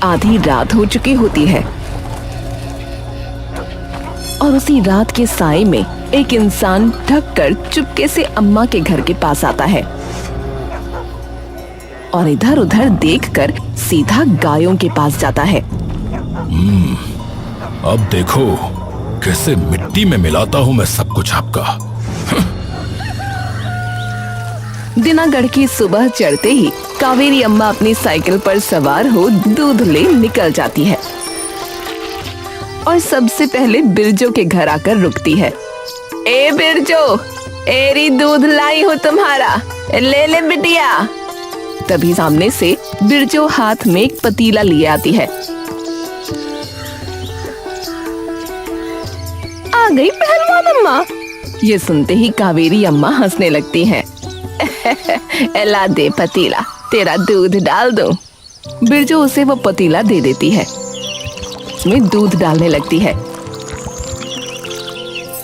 आधी रात हो चुकी होती है और उसी रात के साए में एक इंसान ढककर चुपके से अम्मा के घर के पास आता है और इधर उधर देखकर सीधा गायों के पास जाता है। अब देखो कैसे मिट्टी में मिलाता हूँ मैं सब कुछ आपका। दिनागढ़ की सुबह चढ़ते ही कावेरी अम्मा अपनी साइकिल पर सवार हो दूध ले निकल जाती है और सबसे पहले बिरजो के घर आकर रुकती है। ए बिरजो, एरी दूध लाई हो तुम्हारा, ले ले बिटिया। तभी सामने से बिरजो हाथ में एक पतीला लिए आती है। आ गई पहलवान अम्मा। ये सुनते ही कावेरी अम्मा हंसने लगती हैं। ला दे पतीला, तेरा दूध डाल दूं। बिरजो उसे वो पतीला दे देती है। उसमें दूध डालने लगती है।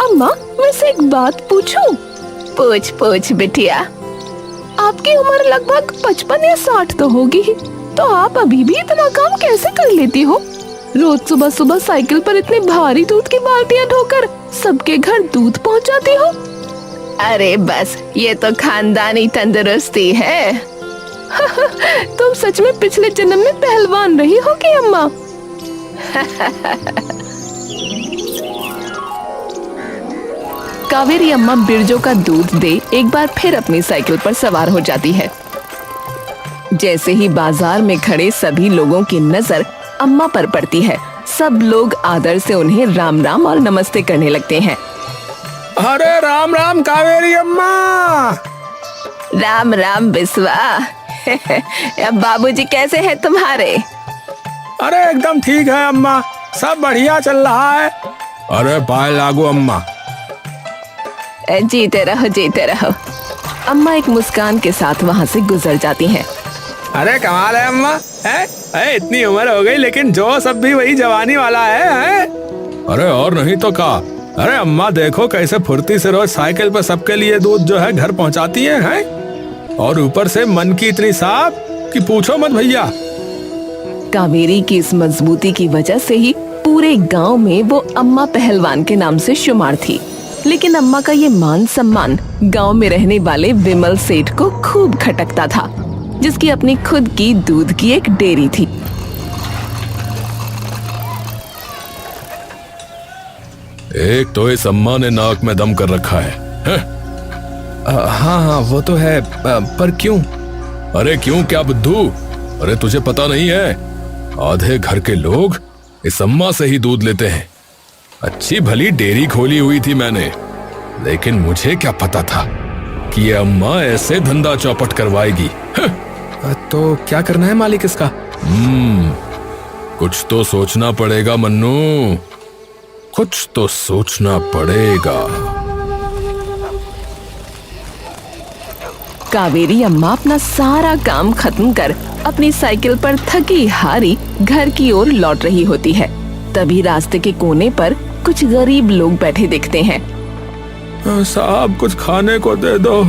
अम्मा, वैसे एक बात पूछूं? पूछ पूछ बिटिया। आपकी उम्र लगभग 55 या 60 तो होगी, तो आप अभी भी इतना काम कैसे कर लेती हो? रोज सुबह सुबह साइकिल पर इतने भारी दूध की बाल्टियां ढोकर सबके घर दूध पहुंचाती हो? अरे बस, ये तो खानदानी तंदुरुस्ती है। तुम सच में पिछले जन्म में पहलवान रही हो कि अम्मा? कावेरी अम्मा बिरजो का दूध दे एक बार फिर अपनी साइकिल पर सवार हो जाती है। जैसे ही बाजार में खड़े सभी लोगों की नजर अम्मा पर पड़ती है, सब लोग आदर से उन्हें राम राम और नमस्ते करने लगते हैं। अरे राम राम कावेरी अम्मा। राम राम बिस्वा। बाबूजी कैसे हैं तुम्हारे? अरे एकदम ठीक है अम्मा, सब बढ़िया चल रहा है। अरे पाए लागू अम्मा। जीते रहो जीते रहो। अम्मा एक मुस्कान के साथ वहाँ से गुजर जाती हैं। अरे कमाल है अम्मा, है इतनी उम्र हो गई लेकिन जो सब भी वही जवानी वाला है। अरे और नहीं तो क्या। अरे अम्मा देखो कैसे फुर्ती से रोज साइकिल पर सबके लिए दूध जो है घर पहुंचाती है? और ऊपर से मन की इतनी साफ कि पूछो मत भैया। कावेरी की इस मजबूती की वजह से ही पूरे गांव में वो अम्मा पहलवान के नाम से शुमार थी। लेकिन अम्मा का ये मान सम्मान गांव में रहने वाले विमल सेठ को खूब खटकता था, जिसकी अपनी खुद की दूध की एक डेयरी थी। एक तो इस अम्मा ने नाक में दम कर रखा है। हाँ हाँ वो तो है, पर क्यों? अरे क्यों क्या बुद्धू? अरे तुझे पता नहीं है, आधे घर के लोग इस अम्मा से ही दूध लेते हैं। अच्छी भली डेयरी खोली हुई थी मैंने, लेकिन मुझे क्या पता था कि ये अम्मा ऐसे धंधा चौपट करवाएगी। तो क्या करना है मालिक इसका? कुछ तो सोचना पड़ेगा मन्नू, कुछ तो सोचना पड़ेगा। कावेरी अम्मा अपना सारा काम खत्म कर अपनी साइकिल पर थकी हारी घर की ओर लौट रही होती है। तभी रास्ते के कोने पर कुछ गरीब लोग बैठे दिखते हैं। साहब कुछ खाने को दे दो।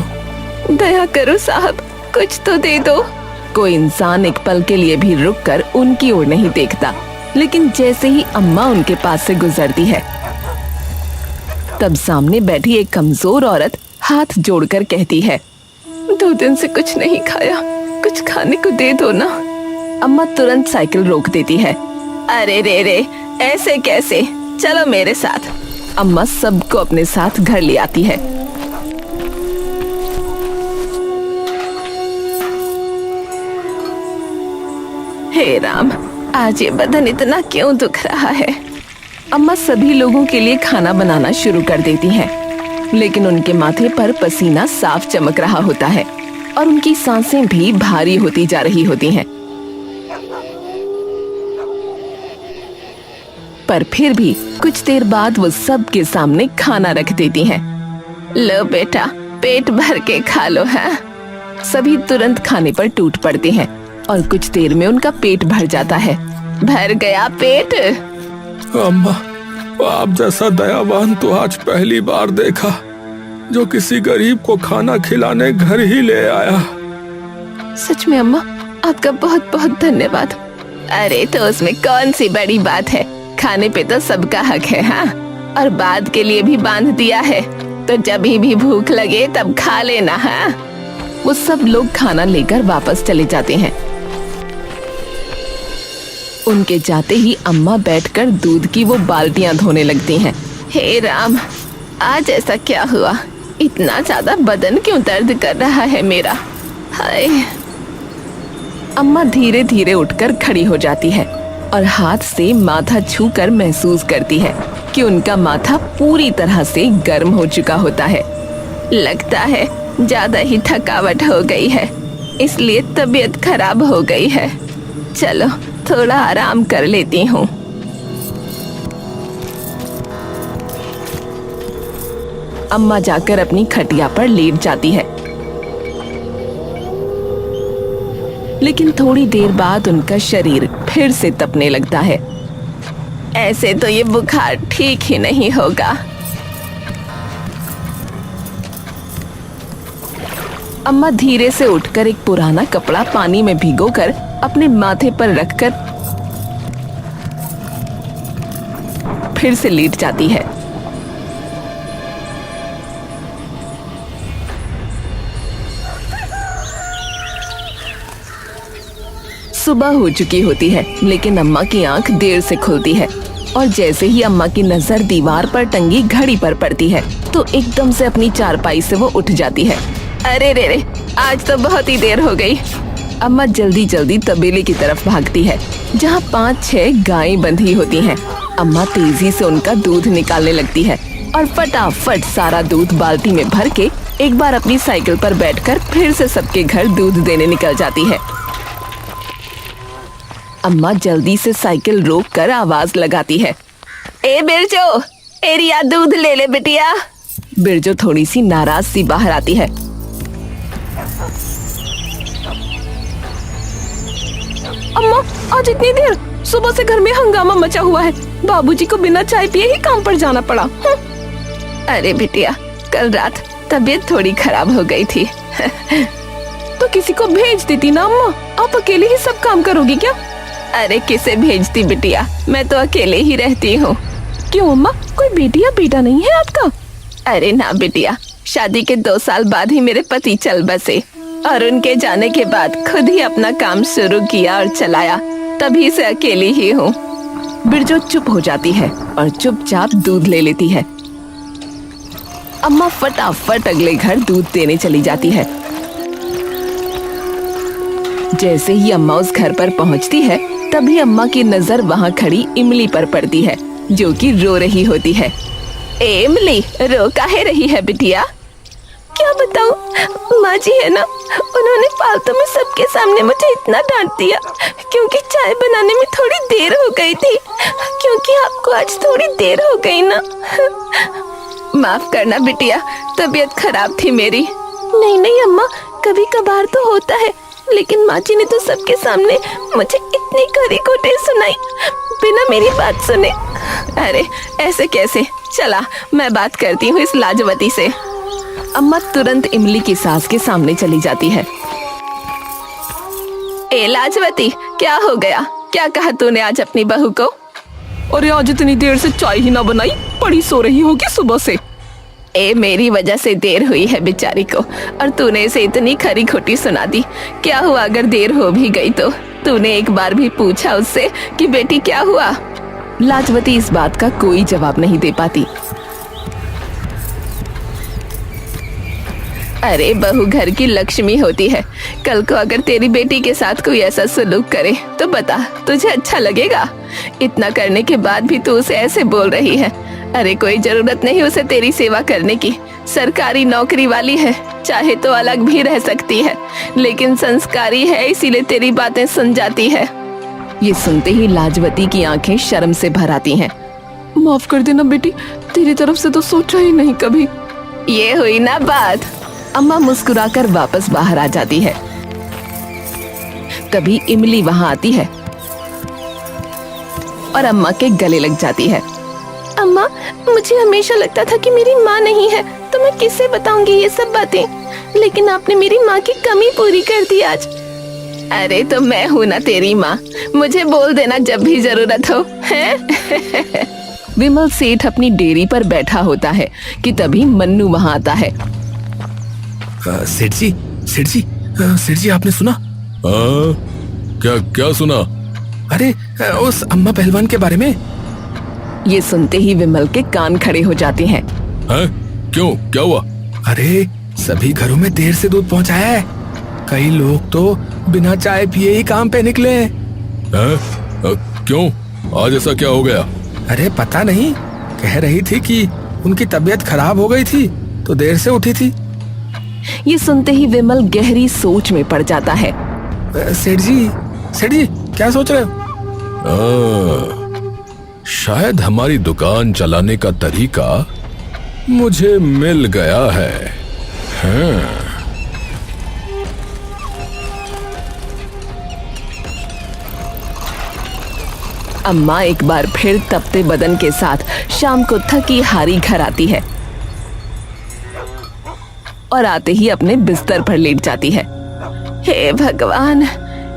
दया करो साहब, कुछ तो दे दो। कोई इंसान एक पल के लिए भी रुककर उनकी ओर नहीं देखता, लेकिन जैसे ही अम्मा उनके पास से गुजरती है, तब सामने बैठी एक कमजोर औरत हाथ जोड़कर कहती है, 2 दिन से कुछ नहीं खाया, कुछ खाने को दे दो ना। अम्मा तुरंत साइकिल रोक देती है। अरे रे रे, ऐसे कैसे, चलो मेरे साथ। अम्मा सबको अपने साथ घर ले आती है। हे राम, आज ये बदन इतना क्यों दुख रहा है। अम्मा सभी लोगों के लिए खाना बनाना शुरू कर देती हैं, लेकिन उनके माथे पर पसीना साफ चमक रहा होता है और उनकी सांसें भी भारी होती जा रही होती हैं। पर फिर भी कुछ देर बाद वो सबके सामने खाना रख देती हैं। लो बेटा, पेट भर के खा लो है। सभी तुरंत खाने पर टूट पड़ते हैं और कुछ देर में उनका पेट भर जाता है। भर गया पेट? अम्मा, आप जैसा दयावान तो आज पहली बार देखा, जो किसी गरीब को खाना खिलाने घर ही ले आया। सच में अम्मा, आपका बहुत बहुत धन्यवाद। अरे तो उसमें कौन सी बड़ी बात है, खाने पे तो सबका हक है। हाँ, और बाद के लिए भी बांध दिया है, तो जब भी भूख लगे तब खा लेना। हाँ। वो सब लोग खाना लेकर वापस चले जाते हैं। उनके जाते ही अम्मा बैठकर दूध की वो बाल्टियां धोने लगती हैं। हे राम, आज ऐसा क्या हुआ? इतना ज्यादा बदन क्यों दर्द कर रहा है मेरा? हाय। अम्मा धीरे धीरे उठकर खड़ी हो जाती है और हाथ से माथा छूकर महसूस करती है कि उनका माथा पूरी तरह से गर्म हो चुका होता है। लगता है ज्यादा ही थकावट हो गई है, इसलिए तबीयत खराब हो गई है। चलो थोड़ा आराम कर लेती हूँ। अम्मा जाकर अपनी खटिया पर लेट जाती है, लेकिन थोड़ी देर बाद उनका शरीर फिर से तपने लगता है। ऐसे तो ये बुखार ठीक ही नहीं होगा। अम्मा धीरे से उठकर एक पुराना कपड़ा पानी में भिगोकर अपने माथे पर रखकर फिर से लेट जाती है। सुबह हो चुकी होती है, लेकिन अम्मा की आंख देर से खुलती है और जैसे ही अम्मा की नजर दीवार पर टंगी घड़ी पर पड़ती है तो एकदम से अपनी चारपाई से वो उठ जाती है। अरे रे रे, आज तो बहुत ही देर हो गई। अम्मा जल्दी जल्दी तबेले की तरफ भागती है जहाँ 5-6 गायें बंधी होती हैं। अम्मा तेजी से उनका दूध निकालने लगती है और फटाफट सारा दूध बाल्टी में भर के एक बार अपनी साइकिल पर बैठकर फिर से सबके घर दूध देने निकल जाती है। अम्मा जल्दी से साइकिल रोककर आवाज लगाती है, ए बिरजो, एरिया दूध ले ले बिटिया। बिरजो थोड़ी सी नाराज सी बाहर आती है। अम्मा, आज इतनी देर? सुबह से घर में हंगामा मचा हुआ है, बाबूजी को बिना चाय पिए ही काम पर जाना पड़ा। अरे बिटिया, कल रात तबीयत थोड़ी खराब हो गई थी। तो किसी को भेज देती ना अम्मा, आप अकेले ही सब काम करोगी क्या? अरे किसे भेजती बिटिया, मैं तो अकेले ही रहती हूँ। क्यों अम्मा, कोई बेटी या बेटा नहीं है आपका? अरे ना बिटिया, शादी के 2 साल बाद ही मेरे पति चल बसे और उनके जाने के बाद खुद ही अपना काम शुरू किया और चलाया, तभी से अकेली ही हूँ। बिरजो चुप हो जाती है और चुपचाप दूध ले लेती है। अम्मा फटाफट अगले घर दूध देने चली जाती है। जैसे ही अम्मा उस घर पर पहुंचती है तभी अम्मा की नजर वहाँ खड़ी इमली पर पड़ती है, जो कि रो रही होती है। ए इमली, रो काहे रही है बिटिया? क्या बताऊं, माँ जी है ना, उन्होंने फालतू में सबके सामने मुझे इतना डांट दिया क्योंकि चाय बनाने में थोड़ी देर हो गई थी, क्योंकि आपको आज थोड़ी देर हो गई ना। माफ करना बिटिया, तबीयत खराब थी मेरी। नहीं नहीं अम्मा, कभी कभार तो होता है, लेकिन माँ जी ने तो सबके सामने मुझे इतनी खरी खोटी सुनाई बिना मेरी बात सुने। अरे ऐसे कैसे? चला, मैं बात करती हूँ इस लाजवती से। अम्मा तुरंत इमली की सास के सामने चली जाती है। ए लाजवती, क्या हो गया? क्या कहा तूने आज अपनी बहू को? अरे आज इतनी देर से चाय ही ना बनाई, पड़ी सो रही होगी सुबह से। ए मेरी वजह से देर हुई है बेचारी को, और तूने इसे इतनी खरी खोटी सुना दी। क्या हुआ अगर देर हो भी गई तो? तूने एक बार भी पूछा उससे कि बेटी क्या हुआ? लाजवती इस बात का कोई जवाब नहीं दे पाती। अरे बहू घर की लक्ष्मी होती है, कल को अगर तेरी बेटी के साथ कोई ऐसा सलूक करे तो बता, तुझे अच्छा लगेगा? इतना करने के बाद भी तू उसे ऐसे बोल रही है। अरे कोई जरूरत नहीं उसे तेरी सेवा करने की, सरकारी नौकरी वाली है, चाहे तो अलग भी रह सकती है, लेकिन संस्कारी है इसीलिए तेरी बातें सुन जाती है। ये सुनते ही लाजवती की आंखें शर्म से भर आती हैं। माफ कर देना बेटी, तेरी तरफ से तो सोचा ही नहीं कभी। ये हुई ना बात। अम्मा मुस्कुराकर वापस बाहर आ जाती है। तभी इमली वहां आती है और अम्मा के गले लग जाती है। अम्मा, मुझे हमेशा लगता था कि मेरी माँ नहीं है तो मैं किससे बताऊंगी ये सब बातें, लेकिन आपने मेरी माँ की कमी पूरी कर दी आज। अरे तो मैं हूँ ना तेरी माँ, मुझे बोल देना जब भी जरूरत हो, हैं? विमल सेठ अपनी डेयरी पर बैठा होता है कि तभी मन्नू वहाँ आता है। सेठ जी, सेठ जी, सेठ जी, आपने सुना? क्या क्या सुना? अरे उस अम्मा पहलवान के बारे में। ये सुनते ही विमल के कान खड़े हो जाते हैं। हैं? क्यों, क्या हुआ? अरे सभी घरों में देर से दूध पहुंचाया है। कई लोग तो बिना चाय पिए ही काम पे निकले हैं। क्यों, आज ऐसा क्या हो गया? अरे पता नहीं, कह रही थी कि उनकी तबीयत खराब हो गई थी तो देर से उठी थी। ये सुनते ही विमल गहरी सोच में पड़ जाता है। सेठ जी, सेठ जी, क्या सोच रहे हो? शायद हमारी दुकान चलाने का तरीका मुझे मिल गया है। हाँ। अम्मा एक बार फिर तपते बदन के साथ शाम को थकी हारी घर आती है और आते ही अपने बिस्तर पर लेट जाती है। हे भगवान,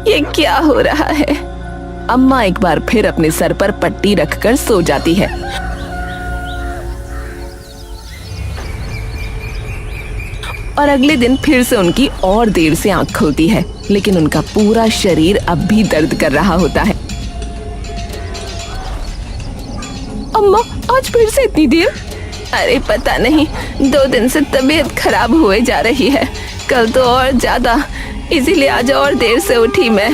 ये क्या हो रहा है? अम्मा एक बार फिर अपने सर पर पट्टी रखकर सो जाती है। और अगले दिन फिर से उनकी और देर से आंख खुलती है, लेकिन उनका पूरा शरीर अब भी दर्द कर रहा होता है। अम्मा, आज फिर से इतनी देर? अरे पता नहीं, 2 दिन से तबीयत खराब हुए जा रही है, कल तो और ज्यादा, इसीलिए आज और देर से उठी मैं।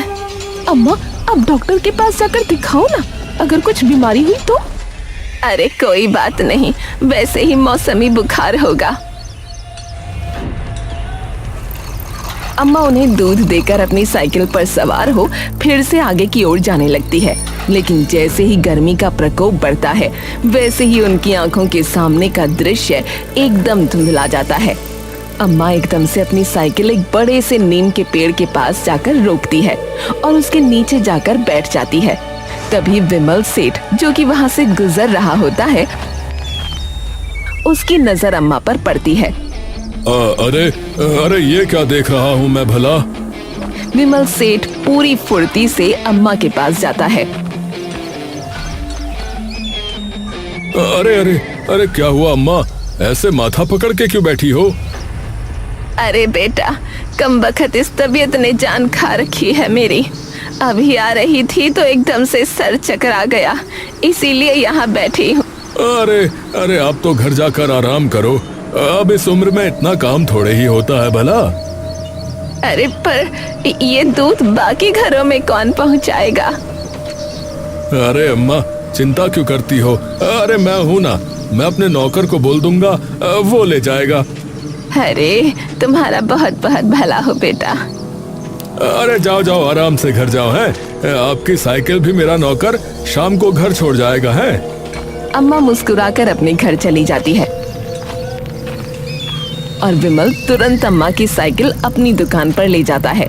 अम्मा, अब डॉक्टर के पास जाकर दिखाओ ना, अगर कुछ बीमारी हुई तो। अरे कोई बात नहीं, वैसे ही मौसमी बुखार होगा। अम्मा उन्हें दूध देकर अपनी साइकिल पर सवार हो फिर से आगे की ओर जाने लगती है, लेकिन जैसे ही गर्मी का प्रकोप बढ़ता है वैसे ही उनकी आंखों के सामने का दृश्य एकदम धुंधला जाता है। अम्मा एकदम से अपनी साइकिल एक बड़े से नीम के पेड़ के पास जाकर रोकती है और उसके नीचे जाकर बैठ जाती है। तभी विमल सेठ, जो कि वहां से गुजर रहा होता है, उसकी नजर अम्मा पर पड़ती है। अरे ये क्या देख रहा हूँ मैं भला? विमल सेठ पूरी फुर्ती से अम्मा के पास जाता है। अरे क्या हुआ अम्मा, ऐसे माथा पकड़ के क्यों बैठी हो? अरे बेटा, कमबख्त इस तबीयत ने जान खा रखी है मेरी। अभी आ रही थी तो एकदम से सर चकरा गया, इसीलिए यहाँ बैठी हूँ। अरे आप तो घर जाकर आराम करो, अब इस उम्र में इतना काम थोड़े ही होता है भला। अरे पर ये दूध बाकी घरों में कौन पहुँचाएगा? अरे अम्मा, चिंता क्यों करती हो? अरे मैं हूँ ना, मैं अपने नौकर को बोल दूंगा, वो ले जाएगा। अरे तुम्हारा बहुत बहुत भला हो बेटा। अरे जाओ आराम से घर जाओ। है आपकी साइकिल भी मेरा नौकर शाम को घर छोड़ जाएगा। है अम्मा मुस्कुराकर अपने घर चली जाती है और विमल तुरंत अम्मा की साइकिल अपनी दुकान पर ले जाता है।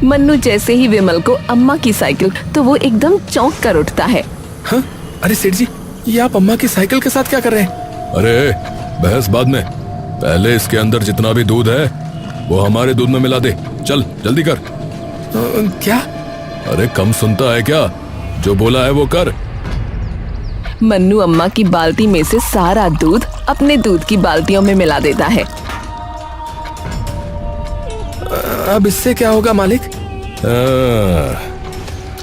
मन्नू जैसे ही विमल को अम्मा की साइकिल, तो वो एकदम चौंक कर उठता है। हाँ? अरे सेठ जी, ये आप अम्मा की साइकिल के साथ क्या कर रहे हैं? अरे बहस बाद में, पहले इसके अंदर जितना भी दूध है वो हमारे दूध में मिला दे। चल जल्दी कर। क्या? अरे कम सुनता है क्या? जो बोला है वो कर। मन्नू अम्मा की बाल्टी में से सारा दूध अपने दूध की बाल्टियों में मिला देता है। अब इससे क्या होगा मालिक?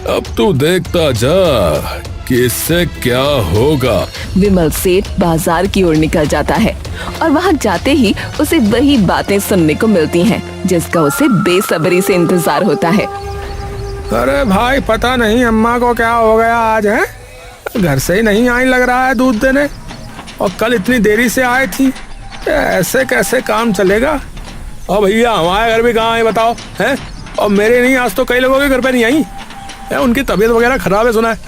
अब तू देखता जा कि इससे क्या होगा। विमल सेठ बाजार की ओर निकल जाता है और वहां जाते ही उसे वही बातें सुनने को मिलती हैं जिसका उसे बेसब्री से इंतजार होता है। अरे भाई, पता नहीं अम्मा को क्या हो गया आज। है घर से ही नहीं आई लग रहा है दूध देने, और कल इतनी देरी से आई थी। ऐसे कैसे काम चलेगा? और भैया हमारे घर भी कहाँ है बताओ? हैं? और मेरे नहीं, आज तो कई लोगों के घर पे नहीं आई है। उनकी तबीयत वगैरह खराब है सुना है,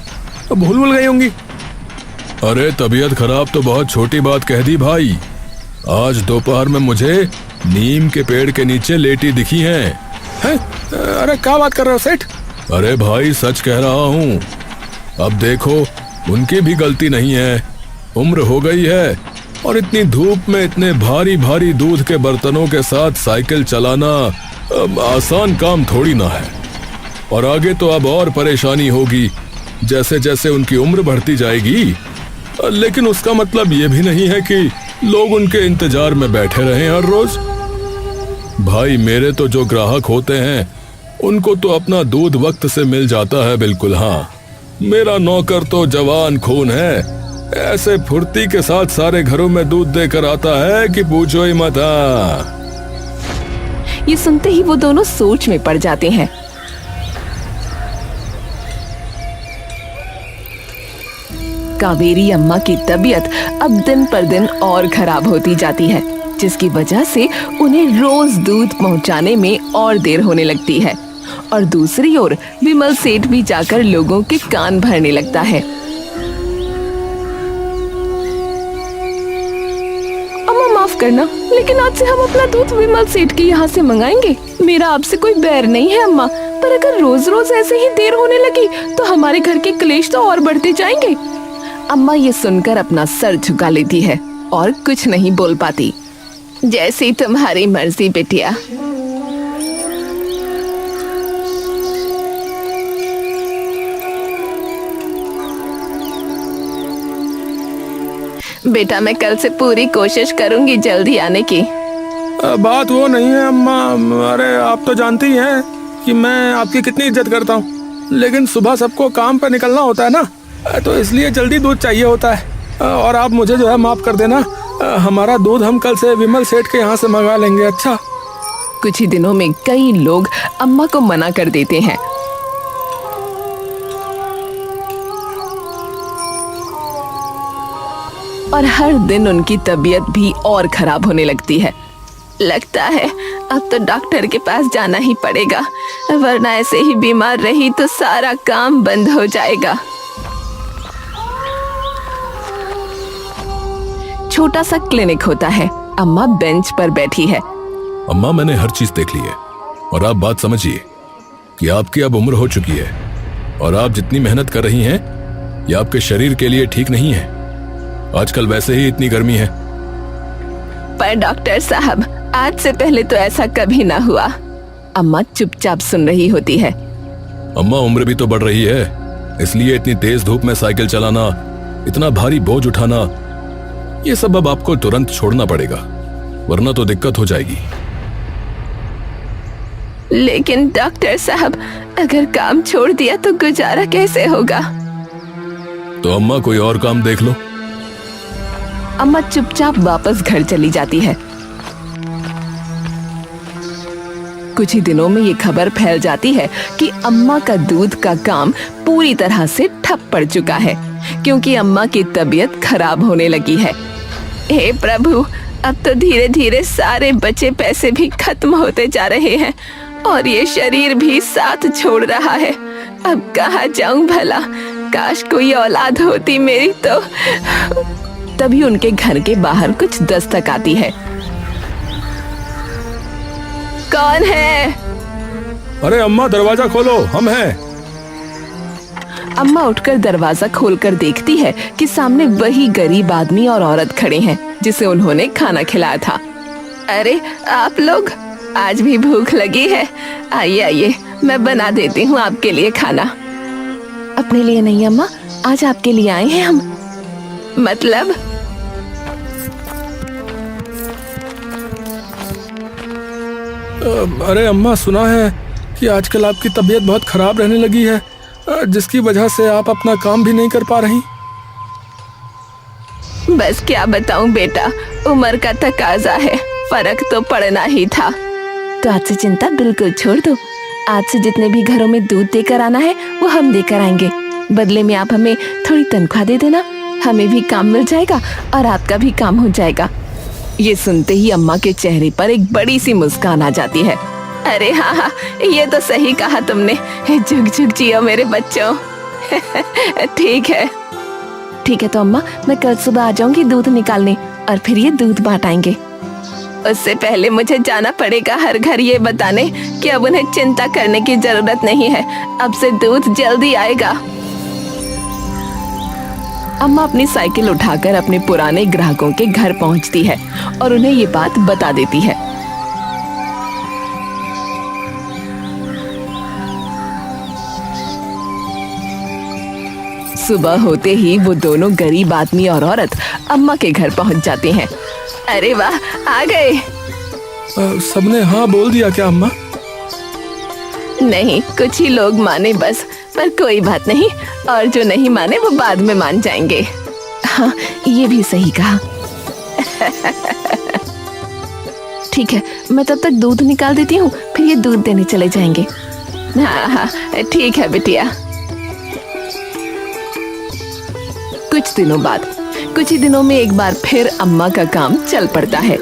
तो भूल गई होंगी। अरे तबीयत खराब तो बहुत छोटी बात कह दी भाई। आज दोपहर में मुझे नीम के पेड़ के नीचे लेटी दिखी हैं। है? अरे क्या बात कर रहे हो सेठ? अरे भाई सच कह रहा हूँ। अब देखो, उनकी भी गलती नहीं है, उम्र हो गई है, और इतनी धूप में इतने भारी भारी दूध के बर्तनों के साथ साइकिल चलाना आसान काम थोड़ी ना है। और आगे तो अब और परेशानी होगी जैसे जैसे उनकी उम्र बढ़ती जाएगी। लेकिन उसका मतलब ये भी नहीं है कि लोग उनके इंतजार में बैठे रहें हर रोज। भाई मेरे तो जो ग्राहक होते हैं उनको तो अपना दूध वक्त से मिल जाता है। बिल्कुल हाँ, मेरा नौकर तो जवान खून है, ऐसे फुर्ती के साथ सारे घरों में दूध देकर आता है कि पूछो ही मत। ये सुनते ही वो दोनों सोच में पड़ जाते हैं। कावेरी अम्मा की तबीयत अब दिन पर दिन और खराब होती जाती है, जिसकी वजह से उन्हें रोज दूध पहुंचाने में और देर होने लगती है। और दूसरी ओर विमल सेठ भी जाकर लोगों के कान भरने लगता है। अम्मा माफ करना, लेकिन आज से हम अपना दूध विमल सेठ के यहाँ से मंगाएंगे। मेरा आपसे कोई बैर नहीं है अम्मा, पर अगर रोज रोज ऐसे ही देर होने लगी तो हमारे घर के क्लेश तो और बढ़ते जाएंगे। अम्मा ये सुनकर अपना सर झुका लेती है और कुछ नहीं बोल पाती। जैसी तुम्हारी मर्जी बेटिया। बेटा मैं कल से पूरी कोशिश करूंगी जल्दी आने की। बात वो नहीं है अम्मा, अरे आप तो जानती हैं कि मैं आपकी कितनी इज्जत करता हूँ, लेकिन सुबह सबको काम पर निकलना होता है ना, तो इसलिए जल्दी दूध चाहिए होता है। और आप मुझे जो है माफ कर देना, हमारा दूध हम कल से विमल सेठ के यहाँ से मंगा लेंगे। अच्छा। कुछ ही दिनों में कई लोग अम्मा को मना कर देते हैं। और हर दिन उनकी तबीयत भी और खराब होने लगती है। लगता है अब तो डॉक्टर के पास जाना ही पड़ेगा, वरना ऐसे ही बीमार रही तो सारा काम बंद हो जाएगा। छोटा सा क्लिनिक होता है। अम्मा बेंच पर बैठी है। अम्मा मैंने हर चीज देख ली है और आप बात समझिए कि आपकी अब उम्र हो चुकी है और आप जितनी मेहनत कर रही हैं ये आपके शरीर के लिए ठीक नहीं है। आजकल वैसे ही इतनी गर्मी है। पर डॉक्टर साहब आज से पहले तो ऐसा कभी ना हुआ। अम्मा चुपचाप सुन रही होती है। अम्मा उम्र भी तो बढ़ रही है, इसलिए इतनी तेज धूप में साइकिल चलाना, इतना भारी बोझ उठाना, ये सब अब आपको तुरंत छोड़ना पड़ेगा, वरना तो दिक्कत हो जाएगी। लेकिन डॉक्टर साहब अगर काम छोड़ दिया तो गुजारा कैसे होगा? तो अम्मा कोई और काम देख लो। अम्मा चुपचाप वापस घर चली जाती है। कुछ ही दिनों में ये खबर फैल जाती है कि अम्मा का दूध का काम पूरी तरह से ठप पड़ चुका है, क्योंकि अम्मा की तबीयत खराब होने लगी है। हे प्रभु, अब तो धीरे धीरे सारे बचे पैसे भी खत्म होते जा रहे हैं और ये शरीर भी साथ छोड़ रहा है। अब कहाँ जाऊं भला? काश कोई औलाद होती मेरी तो। तभी उनके घर के बाहर कुछ दस्तक आती है। कौन है? अरे अम्मा दरवाजा खोलो, हम हैं। अम्मा उठकर दरवाजा खोलकर देखती है कि सामने वही गरीब आदमी और औरत खड़े हैं जिसे उन्होंने खाना खिलाया था। अरे आप लोग, आज भी भूख लगी है? आइए आइए, मैं बना देती हूँ आपके लिए खाना। अपने लिए नहीं अम्मा, आज आपके लिए आए हैं हम। मतलब? अरे अम्मा, सुना है कि आजकल आपकी तबीयत बहुत खराब रहने लगी है, जिसकी वजह से आप अपना काम भी नहीं कर पा रही। बस क्या बताऊं बेटा, उम्र का तकाजा है, फर्क तो पड़ना ही था। तो आज से चिंता बिल्कुल छोड़ दो। आज से जितने भी घरों में दूध देकर आना है वो हम देकर आएंगे। बदले में आप हमें थोड़ी तनख्वाह दे देना, हमें भी काम मिल जाएगा और आपका भी काम हो जाएगा। ये सुनते ही अम्मा के चेहरे पर एक बड़ी सी मुस्कान आ जाती है। अरे हाँ हाँ, ये तो सही कहा तुमने। झुक झुक जियो मेरे बच्चों। ठीक है तो अम्मा, मैं कल सुबह आ जाऊंगी दूध निकालने और फिर ये दूध बांटाएंगे। उससे पहले मुझे जाना पड़ेगा हर घर ये बताने कि अब उन्हें चिंता करने की जरूरत नहीं है, अब से दूध जल्दी आएगा। अम्मा अपनी साइकिल उठाकर अपने पुराने ग्राहकों के घर पहुंचती है और उन्हें ये बात बता देती है। सुबह होते ही वो दोनों गरीब आदमी और औरत अम्मा के घर पहुंच जाते हैं। अरे वाह, आ गए। सबने हाँ बोल दिया क्या अम्मा? नहीं, कुछ ही लोग माने बस, पर कोई बात नहीं, और जो नहीं माने वो बाद में मान जाएंगे। हाँ, ये भी सही कहा। ठीक है, मैं तब तक दूध निकाल देती हूँ, फिर ये दूध देने चले जाएंगे। हाँ हाँ, ठीक है बिटिया। कुछ दिनों बाद, कुछ ही दिनों में एक बार फिर अम्मा का काम चल पड़ता है,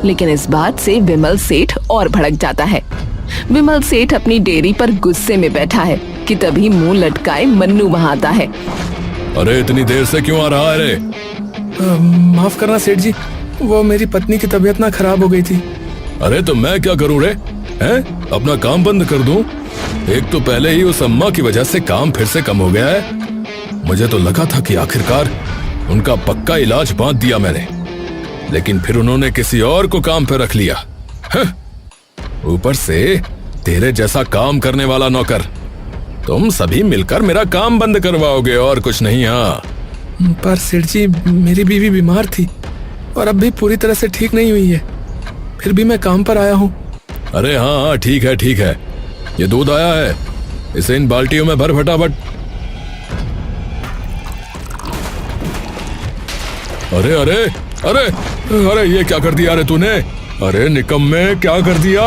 लेकिन इस बात से विमल सेठ और भड़क जाता है। विमल सेठ अपनी डेयरी पर गुस्से में बैठा है कि तभी मुंह लटकाए मन्नू वहां आता है। अरे इतनी देर से क्यों आ रहा है रे? माफ करना सेठ जी, वो मेरी पत्नी की तबीयत ना खराब हो गई थी। अरे तो मैं क्या करूं रे? हैं? अपना काम बंद कर दूं? एक तो पहले ही उस अम्मा की वजह से काम फिर से कम हो गया है। मुझे तो लगा था कि आखिरकार उनका पक्का इलाज बांध दिया मैंने, लेकिन फिर उन्होंने किसी और को काम पे रख लिया। ऊपर से तेरे जैसा काम करने वाला नौकर। तुम सभी मिलकर मेरा काम बंद करवाओगे और कुछ नहीं। हाँ, पर सेठ जी, मेरी बीवी बीमार थी और अब भी पूरी तरह से ठीक नहीं हुई है, फिर भी मैं काम पर आया हूँ। अरे हाँ हाँ, ठीक है ठीक है। ये दूध आया है, इसे इन बाल्टियों में भर फटाफट। अरे अरे अरे अरे, ये क्या कर दिया रे तूने? अरे निकम्मे, क्या कर दिया?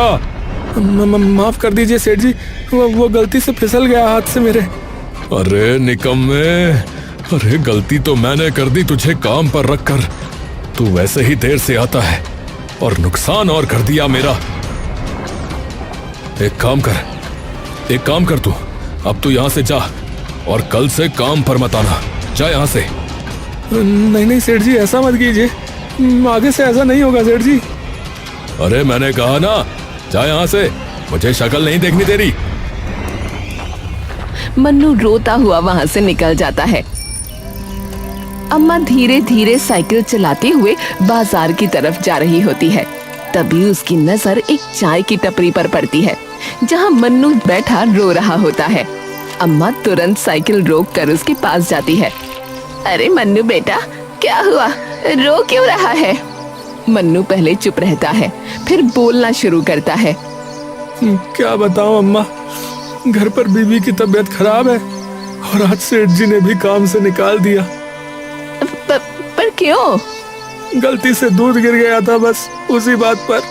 माफ कर दीजिए सेठ जी, वो गलती से फिसल गया हाथ से मेरे। अरे निकम्मे, अरे गलती तो मैंने कर दी तुझे काम पर रखकर। तू वैसे ही देर से आता है और नुकसान और कर दिया मेरा। एक काम कर तू, अब तू यहाँ से जा और कल से काम पर मत आना। जा यहाँ से। नहीं सेठ जी, ऐसा मत कीजिए, आगे से ऐसा नहीं होगा सेठ जी। अरे मैंने कहा ना, जा यहाँ से, मुझे शक्ल नहीं देखनी तेरी। मन्नू रोता हुआ वहां से निकल जाता है। अम्मा धीरे धीरे साइकिल चलाते हुए बाजार की तरफ जा रही होती है। तभी उसकी नजर एक चाय की टपरी पर पड़ती है, जहां मन्नू बैठा रो रहा होता है। अम्मा तुरंत साइकिल रोक कर उसके पास जाती है। अरे मन्नू बेटा, क्या हुआ, रो क्यों रहा है? मन्नू पहले चुप रहता है, फिर बोलना शुरू करता है। क्या बताऊं अम्मा, घर पर बीवी की तबीयत खराब है और आज सेठ जी ने भी काम से निकाल दिया। पर क्यों? गलती से दूध गिर गया था, बस उसी बात पर।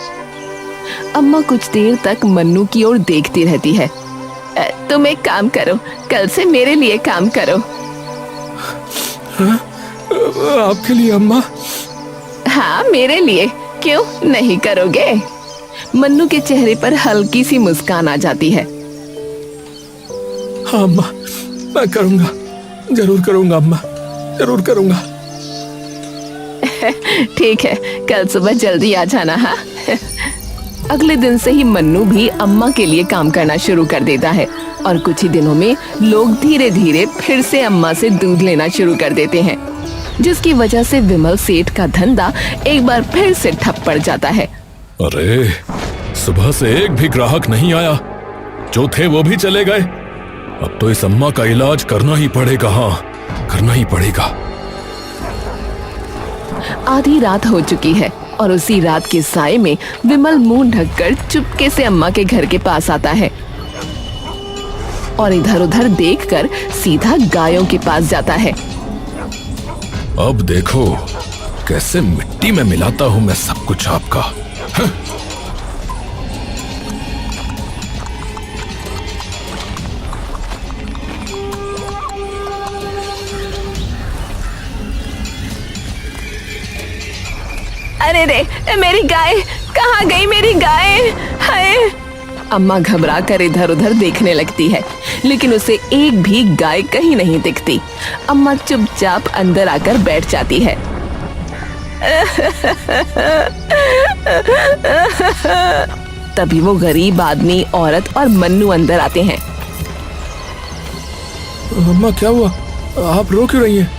अम्मा कुछ देर तक मन्नू की ओर देखती रहती है। तुम एक काम करो, कल से मेरे लिए काम करो। हाँ? आपके लिए अम्मा? हाँ, मेरे लिए, क्यों नहीं करोगे? मन्नू के चेहरे पर हल्की सी मुस्कान आ जाती है। हाँ अम्मा, मैं करूंगा, जरूर करूंगा अम्मा, जरूर करूंगा। ठीक है, कल सुबह जल्दी आ जाना। हाँ। अगले दिन से ही मन्नू भी अम्मा के लिए काम करना शुरू कर देता है और कुछ ही दिनों में लोग धीरे धीरे फिर से अम्मा से दूध लेना शुरू कर देते हैं, जिसकी वजह से विमल सेठ का धंधा एक बार फिर से ठप पड़ जाता है। अरे सुबह से एक भी ग्राहक नहीं आया, जो थे वो भी चले गए। अब तो इस अम्मा का इलाज करना ही पड़ेगा। हाँ, करना ही पड़ेगा। आधी रात हो चुकी है और उसी रात के साए में विमल मुंह ढककर चुपके से अम्मा के घर के पास आता है और इधर उधर देखकर सीधा गायों के पास जाता है। अब देखो कैसे मिट्टी में मिलाता हूं मैं सब कुछ आपका। हाँ? अरे रे, मेरी गाय कहाँ गई? मेरी गाय! हाय! अम्मा घबरा कर इधर उधर देखने लगती है, लेकिन उसे एक भी गाय कहीं नहीं दिखती। अम्मा चुपचाप अंदर आकर बैठ जाती है। तभी वो गरीब आदमी, औरत और मन्नू अंदर आते हैं। अम्मा क्या हुआ? आप रो क्यों रही हैं?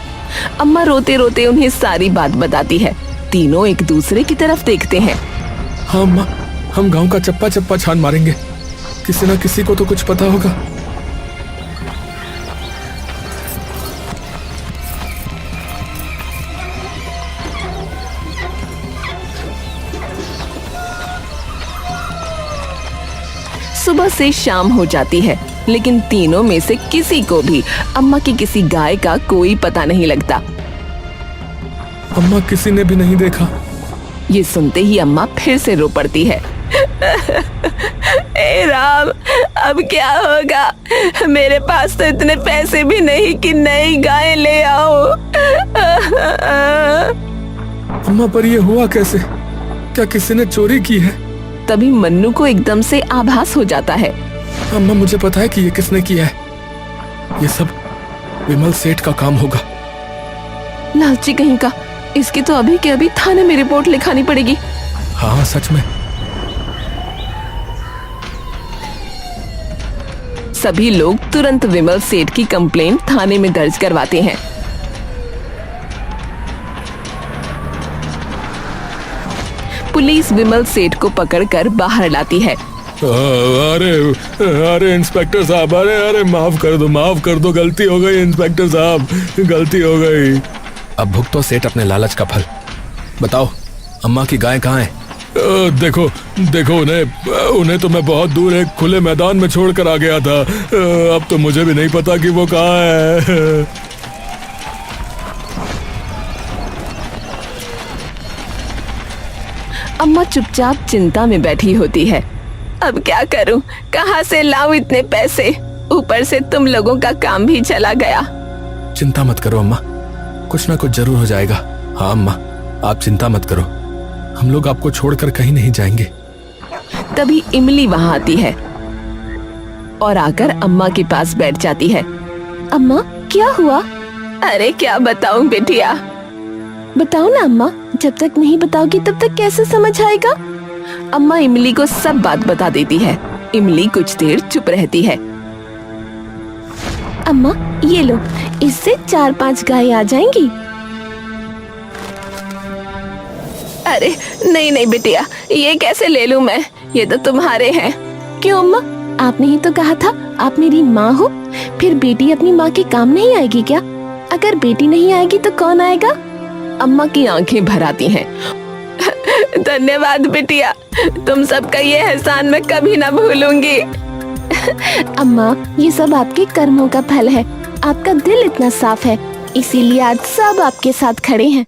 अम्मा रोते रोते उन्हें सारी बात बताती है। तीनों एक दूसरे की तरफ देखते हैं। हाँ अम्मा, हम गांव का चप्पा चप्पा छान मारेंगे, किसी ना किसी को तो कुछ पता होगा। सुबह से शाम हो जाती है, लेकिन तीनों में से किसी को भी अम्मा की किसी गाय का कोई पता नहीं लगता। अम्मा किसी ने भी नहीं देखा। ये सुनते ही अम्मा फिर से रो पड़ती है। ए राम, अब क्या होगा? मेरे पास तो इतने पैसे भी नहीं कि नई गाय ले आओ। अम्मा पर ये हुआ कैसे? क्या किसी ने चोरी की है? तभी मन्नू को एकदम से आभास हो जाता है। अम्मा मुझे पता है कि ये किसने किया है। ये सब विमल सेठ का काम होगा। लालची कहीं का, इसकी तो अभी के अभी थाने में रिपोर्ट लिखानी पड़ेगी। हाँ सच में। सभी लोग तुरंत विमल सेठ की कंप्लेंट थाने में दर्ज करवाते हैं। पुलिस विमल सेठ को पकड़कर बाहर लाती है। अरे अरे इंस्पेक्टर साहब, अरे माफ कर दो, गलती हो गई इंस्पेक्टर साहब, गलती हो गई। अब भुगतो सेठ अपने लालच का फल। बताओ अम्मा की गाय कहाँ है? देखो उन्हें तो मैं बहुत दूर एक खुले मैदान में छोड़कर आ गया था। अब तो मुझे भी नहीं पता कि वो कहाँ है। अम्मा चुपचाप चिंता में बैठी होती है। अब क्या करूं? कहां से लाऊं इतने पैसे? ऊपर से तुम लोगों का काम भी चला गया। चिंता मत करो अम्मा, कुछ ना कुछ जरूर हो जाएगा। हाँ अम्मा, आप चिंता मत करो, हम लोग आपको छोड़कर कहीं नहीं जाएंगे। तभी इमली वहां आती है और आकर अम्मा के पास बैठ जाती है। अम्मा क्या हुआ? अरे क्या बताऊं बेटिया? बताओ ना अम्मा, जब तक नहीं बताओगी तब तक कैसे समझ आएगा? अम्मा इमली को सब बात बता देती है। इमली कुछ देर चुप रहती है। अम्मा ये लो, इससे 4-5 गाय आ जाएंगी। अरे नहीं बेटिया, ये कैसे ले लूं मैं? ये तो तुम्हारे हैं। क्यों अम्मा, आपने ही तो कहा था आप मेरी माँ हो। फिर बेटी अपनी माँ के काम नहीं आएगी क्या? अगर बेटी नहीं आएगी तो कौन आएगा? अम्मा की आंखें भर आती हैं। धन्यवाद बेटिया, तुम सबका ये एहसान मैं कभी ना भूलूंगी। अम्मा ये सब आपके कर्मों का फल है। आपका दिल इतना साफ है, इसीलिए आज सब आपके साथ खड़े हैं।